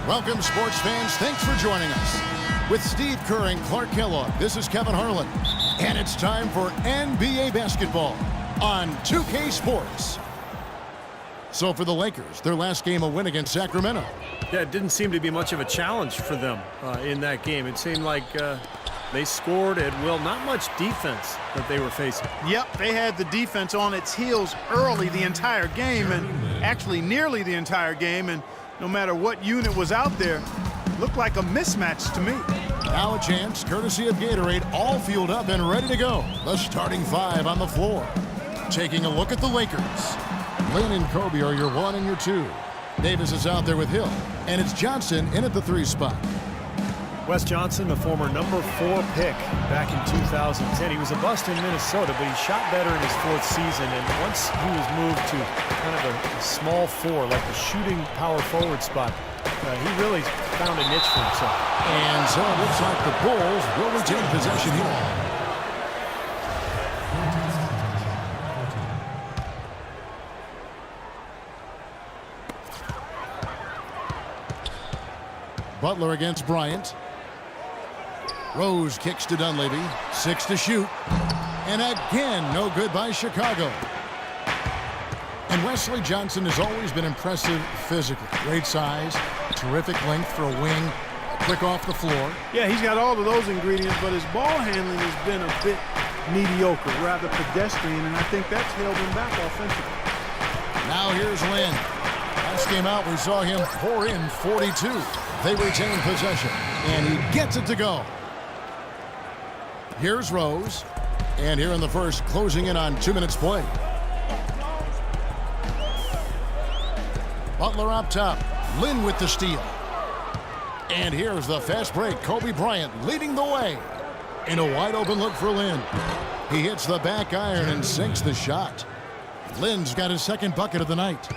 Welcome, sports fans. Thanks for joining us. With Steve Kerr and Clark Kellogg, this is Kevin Harlan. And it's time for NBA basketball on 2K Sports. So for the Lakers, their last game a win against Sacramento. Yeah, it didn't seem to be much of a challenge for them in that game. It seemed like they scored at will. Not much defense that they were facing. Yep, they had the defense on its heels early the entire game, and actually nearly the entire game, and no matter what unit was out there, looked like a mismatch to me. Now a chance, courtesy of Gatorade, all fueled up and ready to go. The starting five on the floor. Taking a look at the Lakers. Lynn and Kobe are your 1 and your 2. Davis is out there with Hill, and it's Johnson in at the 3 spot. Wes Johnson, the former number 4 pick back in 2010. He was a bust in Minnesota, but he shot better in his 4th season. And once he was moved to kind of a small 4, like the shooting power forward spot, he really found a niche for himself. And so it looks like the Bulls will retain possession here. Butler against Bryant. Rose kicks to Dunleavy. 6 to shoot. And again, no good by Chicago. And Wesley Johnson has always been impressive physically. Great size, terrific length for a wing, quick off the floor. Yeah, he's got all of those ingredients, but his ball handling has been a bit mediocre, rather pedestrian, and I think that's held him back offensively. Now here's Lynn. Last game out, we saw him pour in 42. They retain possession, and he gets it to go. Here's Rose, and here in the first, closing in on 2 minutes play. Butler up top, Lynn with the steal. And here's the fast break, Kobe Bryant leading the way. In a wide open look for Lynn. He hits the back iron and sinks the shot. Lynn's got his 2nd bucket of the night.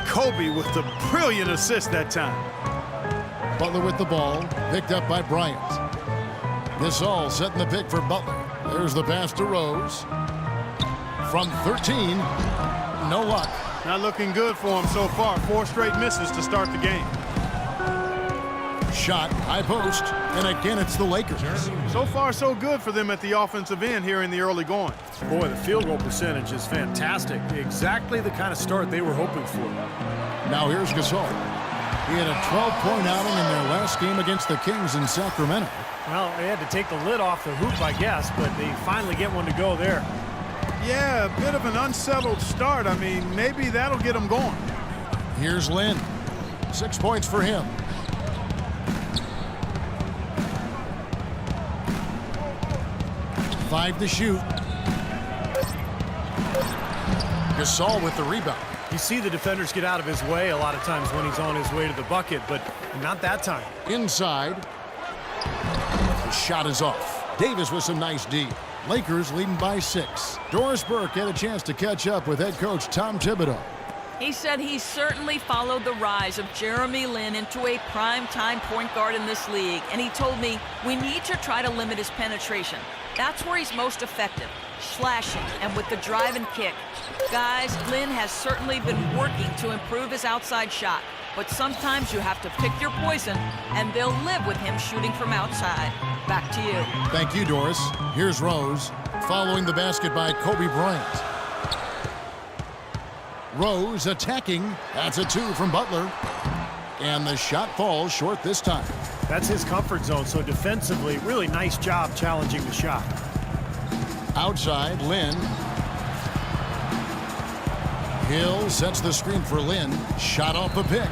Kobe with the brilliant assist that time. Butler with the ball, picked up by Bryant. Gasol setting the pick for Butler. There's the pass to Rose. From 13, no luck. Not looking good for him so far. 4 straight misses to start the game. Shot, high post, and again it's the Lakers. So far, so good for them at the offensive end here in the early going. Boy, the field goal percentage is fantastic. Exactly the kind of start they were hoping for. Now here's Gasol. He had a 12-point outing in their last game against the Kings in Sacramento. Well, they had to take the lid off the hoop, I guess, but they finally get one to go there. Yeah, a bit of an unsettled start. I mean, maybe that'll get them going. Here's Lynn. 6 points for him. Five to shoot. Gasol with the rebound. You see the defenders get out of his way a lot of times when he's on his way to the bucket, but not that time. Inside. The shot is off. Davis with some nice D. Lakers leading by 6. Doris Burke had a chance to catch up with head coach Tom Thibodeau. He said he certainly followed the rise of Jeremy Lin into a prime-time point guard in this league, and he told me we need to try to limit his penetration. That's where he's most effective, slashing and with the drive and kick. Guys, Lin has certainly been working to improve his outside shot, but sometimes you have to pick your poison, and they'll live with him shooting from outside. Back to you. Thank you, Doris. Here's Rose, following the basket by Kobe Bryant. Rose attacking. That's a 2 from Butler. And the shot falls short this time. That's his comfort zone, so defensively, really nice job challenging the shot. Outside, Lynn. Hill sets the screen for Lynn. Shot off the pick.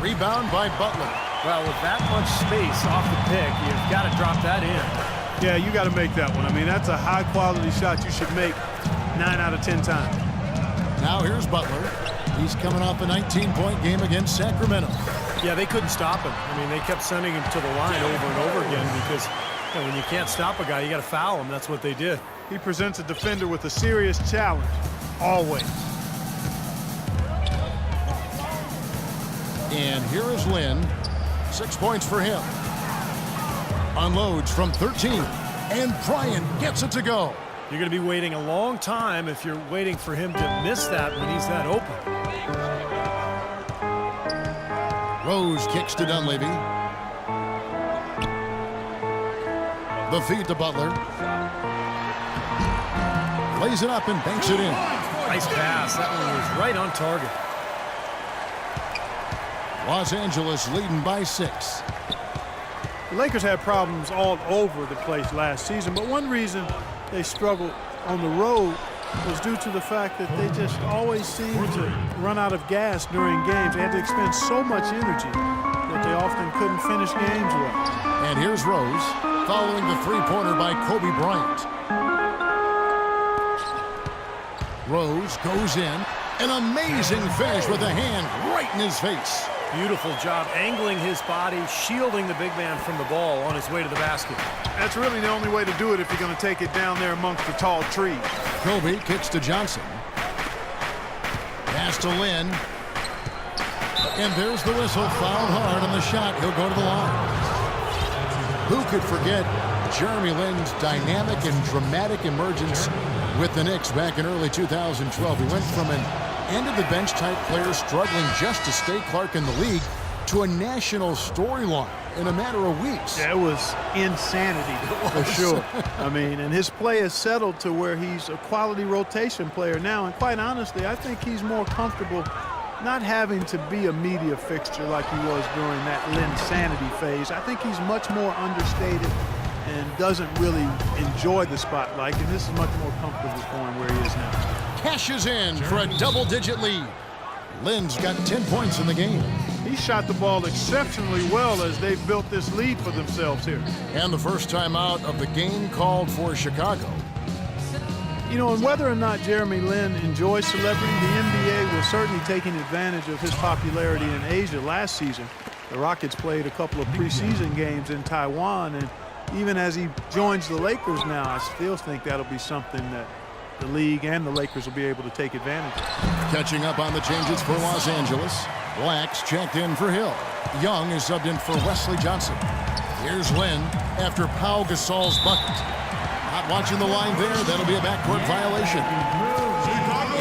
Rebound by Butler. Well, with that much space off the pick, you've got to drop that in. Yeah, you got to make that one. I mean, that's a high-quality shot you should make 9 out of 10 times. Now here's Butler. He's coming off a 19-point game against Sacramento. Yeah, they couldn't stop him. I mean, they kept sending him to the line over and over again because when you can't stop a guy, you got to foul him. That's what they did. He presents a defender with a serious challenge, always. And here is Lynn. 6 points for him. Unloads from 13. And Bryant gets it to go. You're going to be waiting a long time if you're waiting for him to miss that when he's that open. Rose kicks to Dunleavy. The feed to Butler. Lays it up and banks it in. Nice pass. That one was right on target. Los Angeles leading by 6. The Lakers had problems all over the place last season, but one reason they struggled on the road was due to the fact that they just always seemed to run out of gas during games. They had to expend so much energy that they often couldn't finish games well. And here's Rose following the three-pointer by Kobe Bryant. Rose goes in. An amazing finish with a hand right in his face. Beautiful job angling his body, shielding the big man from the ball on his way to the basket. That's really the only way to do it if you're going to take it down there amongst the tall trees. Kobe kicks to Johnson. Pass to Lynn. And there's the whistle. Fouled hard on the shot. He'll go to the line. Who could forget Jeremy Lin's dynamic and dramatic emergence with the Knicks back in early 2012? He went from an end-of-the-bench type player struggling just to stay Clark in the league to a national storyline in a matter of weeks. Yeah, it was insanity for sure. I mean, and his play has settled to where he's a quality rotation player now. And quite honestly, I think he's more comfortable not having to be a media fixture like he was during that Linsanity phase. I think he's much more understated and doesn't really enjoy the spotlight. And this is much more comfortable for him where he is now. Cashes in for a double-digit lead. Lynn's got 10 points in the game. He shot the ball exceptionally well as they've built this lead for themselves here. And the first time out of the game called for Chicago. You know, and whether or not Jeremy Lin enjoys celebrity, the NBA was certainly taking advantage of his popularity in Asia last season. The Rockets played a couple of preseason games in Taiwan, and even as he joins the Lakers now, I still think that'll be something that the league and the Lakers will be able to take advantage of. Catching up on the changes for Los Angeles. Blacks checked in for Hill. Young is subbed in for Wesley Johnson. Here's Lynn after Pau Gasol's bucket. Not watching the line there. That'll be a backcourt violation.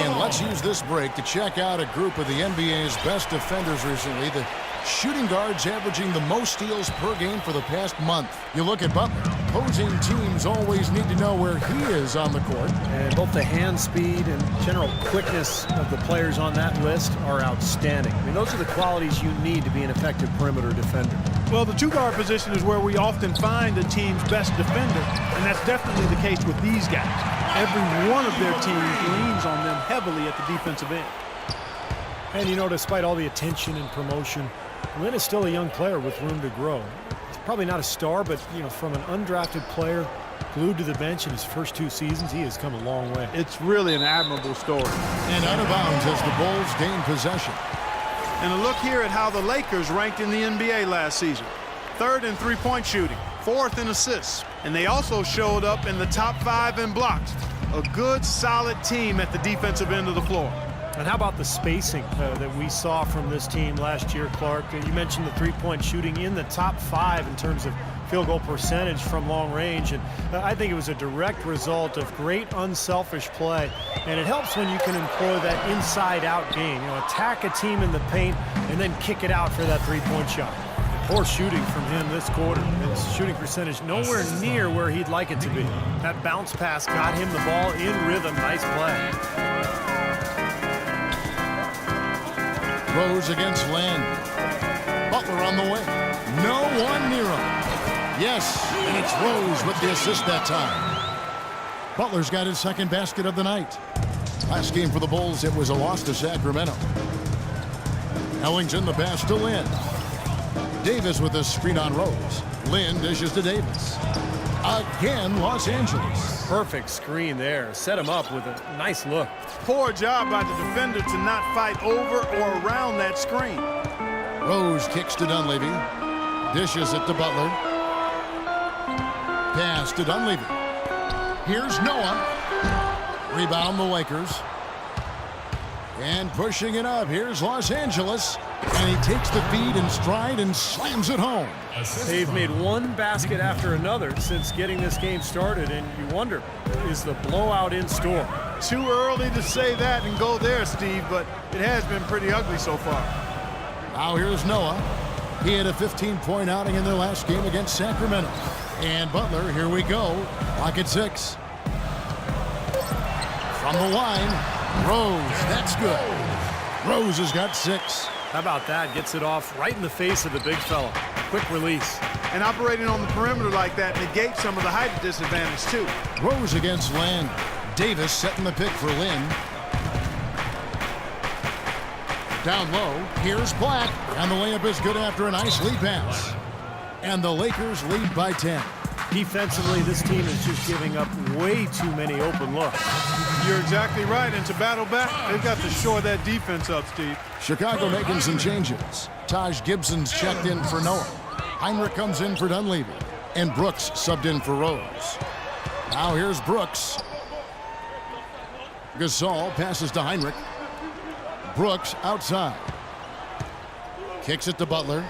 And let's use this break to check out a group of the NBA's best defenders recently. The shooting guards averaging the most steals per game for the past month. You look at Butler. Opposing teams always need to know where he is on the court. And both the hand speed and general quickness of the players on that list are outstanding. I mean, those are the qualities you need to be an effective perimeter defender. Well, the two-guard position is where we often find a team's best defender, and that's definitely the case with these guys. Every one of their teams leans on them heavily at the defensive end. And, you know, despite all the attention and promotion, Lynn is still a young player with room to grow. He's probably not a star, but, you know, from an undrafted player glued to the bench in his first 2 seasons, he has come a long way. It's really an admirable story. And out of bounds as the Bulls gain possession. And a look here at how the Lakers ranked in the NBA last season. 3rd in three-point shooting, 4th in assists, and they also showed up in the top 5 in blocks. A good, solid team at the defensive end of the floor. And how about the spacing that we saw from this team last year, Clark? You mentioned the three-point shooting in the top 5 in terms of field goal percentage from long range, and I think it was a direct result of great unselfish play, and it helps when you can employ that inside-out game. You know, attack a team in the paint and then kick it out for that three-point shot. Poor shooting from him this quarter. His shooting percentage nowhere near where he'd like it to be. That bounce pass got him the ball in rhythm. Nice play. Rose against Lynn. Butler on the way. No one near him. Yes, and it's Rose with the assist that time. Butler's got his second basket of the night. Last game for the Bulls, it was a loss to Sacramento. Ellington the pass to Lynn. Davis with a screen on Rose. Lynn dishes to Davis. Again, Los Angeles. Perfect screen there. Set him up with a nice look. Poor job by the defender to not fight over or around that screen. Rose kicks to Dunleavy. Dishes it to Butler. Pass to Dunleavy. Here's Noah. Rebound the Lakers. And pushing it up. Here's Los Angeles. And he takes the feed in stride and slams it home. They've made one basket after another since getting this game started, and you wonder, is the blowout in store? Too early to say that and go there, Steve, but it has been pretty ugly so far. Now here's Noah. He had a 15-point outing in their last game against Sacramento. And Butler, here we go. Clock at 6. From the line, Rose. That's good. Rose has got 6. How about that? Gets it off right in the face of the big fella. Quick release. And operating on the perimeter like that negates some of the height disadvantage, too. Rose against Land. Davis setting the pick for Lynn. Down low, here's Black. And the layup is good after a nice lead pass. And the Lakers lead by 10. Defensively, this team is just giving up way too many open looks. You're exactly right. And to battle back, they've got to shore that defense up, Steve. Chicago making some changes. Taj Gibson's checked in for Noah. Heinrich comes in for Dunleavy. And Brooks subbed in for Rose. Now here's Brooks. Gasol passes to Heinrich. Brooks outside. Kicks it to Butler.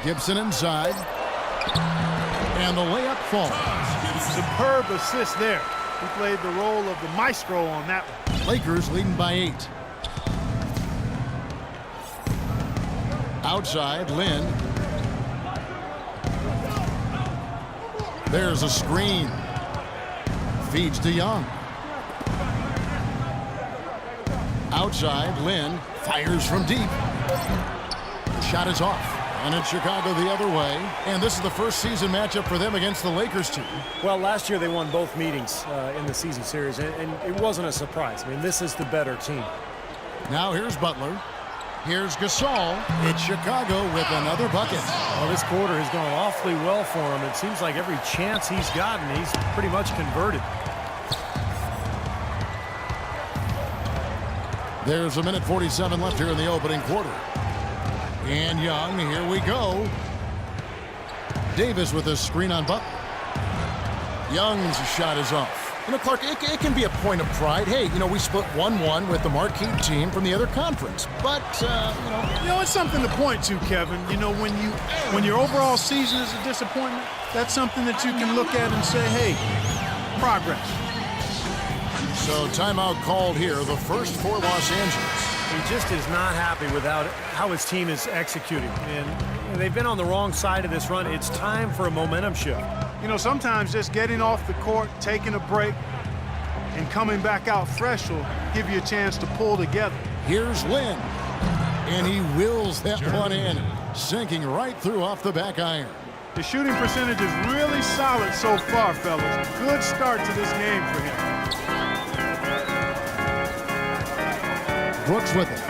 Gibson inside. And the layup falls. Superb assist there. He played the role of the maestro on that one. Lakers leading by 8. Outside, Lynn. There's a screen. Feeds to Young. Outside, Lynn fires from deep. The shot is off. And it's Chicago the other way. And this is the first season matchup for them against the Lakers team. Well, last year they won both meetings in the season series, and it wasn't a surprise. I mean, this is the better team. Now here's Butler. Here's Gasol. It's Chicago with another bucket. Well, this quarter has gone awfully well for him. It seems like every chance he's gotten, he's pretty much converted. There's a minute 47 left here in the opening quarter. And Young, here we go. Davis with a screen on Butler. Young's shot is off. You know, Clark, it can be a point of pride. Hey, you know, we split 1-1 with the marquee team from the other conference. But, You know, it's something to point to, Kevin. You know, when your overall season is a disappointment, that's something that you can look at and say, hey, progress. So timeout called here, the first for Los Angeles. He just is not happy with how his team is executing. And they've been on the wrong side of this run. It's time for a momentum shift. You know, sometimes just getting off the court, taking a break, and coming back out fresh will give you a chance to pull together. Here's Lynn. And he wills that one in, sinking right through off the back iron. The shooting percentage is really solid so far, fellas. Good start to this game for him. Brooks with it.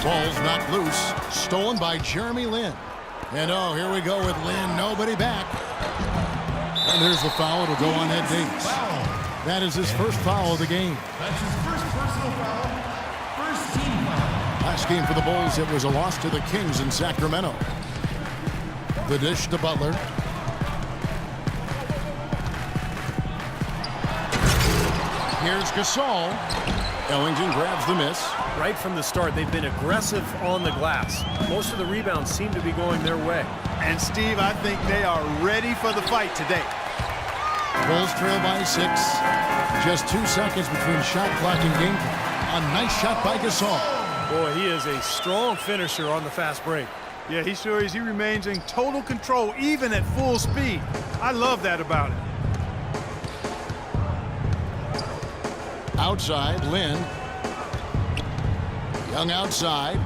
Ball's knocked loose. Stolen by Jeremy Lin. And oh, here we go with Lin. Nobody back. And there's the foul. It'll go on Ed Davis. That is his first foul of the game. That's his first personal foul. First team foul. Last game for the Bulls, it was a loss to the Kings in Sacramento. The dish to Butler. Here's Gasol. Ellington grabs the miss. Right from the start, they've been aggressive on the glass. Most of the rebounds seem to be going their way. And, Steve, I think they are ready for the fight today. Bulls trail by 6. Just 2 seconds between shot clock and game clock. A nice shot by Gasol. Boy, he is a strong finisher on the fast break. Yeah, he sure is. He remains in total control, even at full speed. I love that about him. Outside, Lynn. Young outside.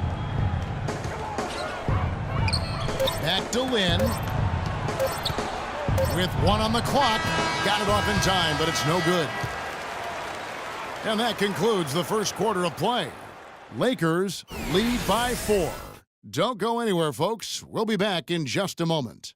Back to Lynn. With 1 on the clock. Got it off in time, but it's no good. And that concludes the first quarter of play. Lakers lead by 4. Don't go anywhere, folks. We'll be back in just a moment.